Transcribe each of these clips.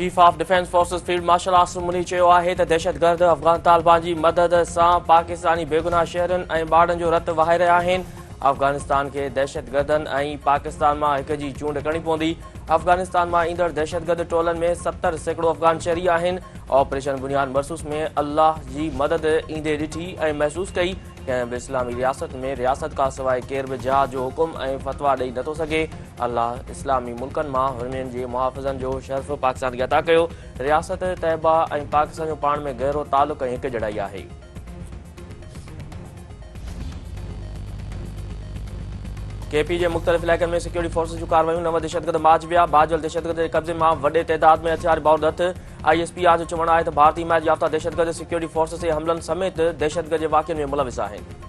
Chief of defence forces field marshal Asim मुनी चयो आहे त दहशतगर्द अफ़गान तालिबान जी मदद सां पाकिस्तानी बेगुनाह शहरनि ऐं ॿारनि जो रतु वहाए रहिया आहिनि। अफ़गानिस्तान खे दहशतगर्दनि ऐं पाकिस्तान मां हिक जी चूंड करणी पवंदी। अफ़गानिस्तान मां ईंदड़ दहशतगर्द टोलनि में 70% अफ़गान शहरी आहिनि। ऑपरेशन बुनियाद मरसूस में अल्लाह जी मदद ईंदे ॾिठी ऐं महसूस कई। कंहिं बि इस्लामी रियासत में रियासत खां सवाइ केर बि जिहाद जो हुकुम ऐं फतवा ॾेई नथो सघे। अल्लाह इस्लामी मुल्कनि मां हुननि जे मुहाफ़िज़नि जो शर्फ़ पाकिस्तान खे अता कयो। रियासत तैयबा ऐं पाकिस्तान जो पाण में गहरो तालुक़ ऐं हिक जड़ाई आहे। केपी जे मुख़्तलिफ़ इलाइक़नि में सिक्योरिटी फोर्सेस जूं कार्रवाइयूं। 9 दहशतगर्द मारिजी विया। बाजुल दहशतगर्द जे कब्ज़े मां वॾे तइदाद में हथियार बाउंड हथ। ISPR जो चवणु आहे त भारतीय हिमायत याफ़्ता दहशतगर्द सिक्योरिटी फोर्सेस जे हमलनि समेत दहशतगर्द जे वाक़िअनि में मुलविस आहिनि।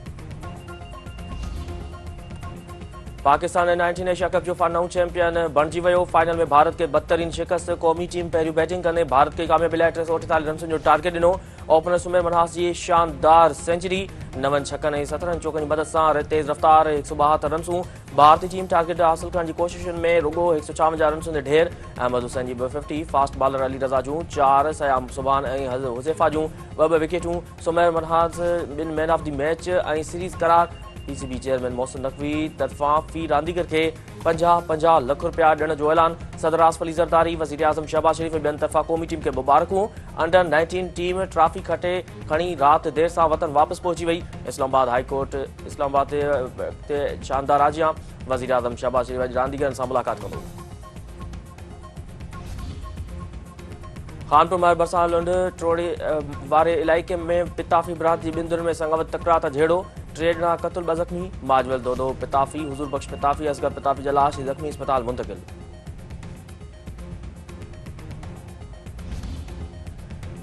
पाकिस्तान 19 एशिया कप जो नओं चैंपियन बणिजी वियो। फाइनल में भारत खे बदतरीन शिकस्त। क़ौमी टीम पहिरियों बैटिंग कंदे भारत खे कामयाबी लाइ 348 रन्सनि जो टारगेट ॾिनो। ओपनर सुमेर मनहास जी शानदार सेंचुरी। 9 छकनि ऐं 17 चौकनि जी मदद सां तेज़ रफ़्तार 172 रन्सूं। भारतीय टीम टारगेट हासिल करण जी कोशिशुनि में रुगो 156 रन्सुनि ते ढेर। अहमद हुसैन जी 250, फास्ट बॉलर अली रज़ा जूं 4, सयाम सुबान ऐं हुज़ैफा जूं 2 विकेटूं। सुमेर मनहास ॿिनि मैन ऑफ द मैच ऐं सीरीज़ करार। PCB चेयरमैन मोहसिन नक़वी तरफ़ां फी रांदीगर खे 50-50 लख रुपया ॾियण जो ऐलान। सदर आसिफ अली ज़रदारी, वज़ीर आज़म शहबाज शरीफ़ ॿियनि तरफ़ां क़ौमी टीम खे मुबारकूं। अंडर 19 टीम ट्रॉफी खणी राति देर सां वतन वापसि पहुची वई। इस्लामाबाद हाईकोर्ट इस्लामाबाद ते शानदार आजियां। वज़ीर आज़म शहबाज शरीफ़ अॼु रांदीगरनि सां मुलाक़ात कंदो। खानपुर में बरसात लुंड ट्रोड़े वारे इलाइक़े में पिताफ़ी बरात जी बिंदुनि में संगवत तकरार त झेड़ो। 3 ॼणा क़त्ल 2 ज़ख़्मी। माजवल दोदो पिताफ़ी, हुज़ूर बख्श पिताफ़ी, असगर पिताफ़ी जा लाश ज़ख़्मी अस्पताल मुंतक़िल।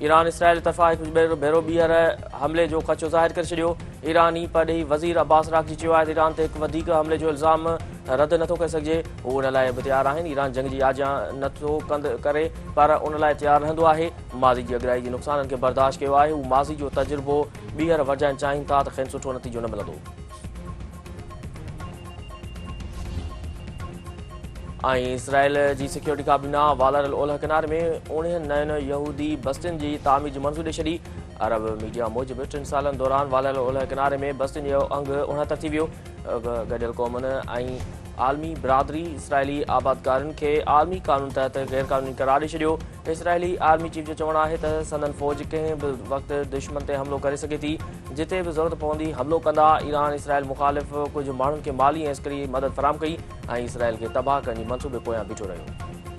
ईरान इसराइल तरफ़ां हिकु भेरो ॿीहर हमले जो ख़दशो ज़ाहिर करे छॾियो। ईरानी परॾेही वज़ीर अब्बास राग़ची चयो आहे त ईरान ते हिकु वधीक हमले जो इल्ज़ाम रद्द नथो करे सघिजे। हू उन लाइ बि तयारु आहिनि। ईरान जंग जी आजियां नथो करे पर उन लाइ तयारु रहंदो आहे। माज़ी जी अॻिराई जे नुक़साननि खे बर्दाश्त कयो आहे। हू माज़ी जो तजुर्बो ॿीहर वधाइणु चाहिनि था त खेनि सुठो नतीजो न मिलंदो। ऐं इसराइल जी सिक्योरिटी काबीना वालर ओलह किनारे में 19 नयनि यहूदी बस्तियुनि जी तामीर जी मंज़ूरी ॾेई छॾी। अरब मीडिया मूजिबि 3 सालनि दौरान वालर ओलह किनारे में बस्तियुनि जो अंग 69 थी वियो। गॾियल क़ौमुनि ऐं आलमी बिरादरी इसराइली आबादकारनि खे आलमी कानून तहत गैर क़ानूनी करार ॾेई छॾियो। इसराइली आर्मी चीफ जो चवणु आहे त संदन फ़ौज कंहिं बि वक़्तु दुश्मन ते हमलो करे सघे थी। जिते बि ज़रूरत पवंदी हमलो कंदा। ईरान इसराइल मुख़ालिफ़ कुझु माण्हुनि खे माली ऐं अस्करी मदद फ़राहम कई ऐं इसराइल खे तबाह करण जी मंसूबे पोयां बीठो रहियो।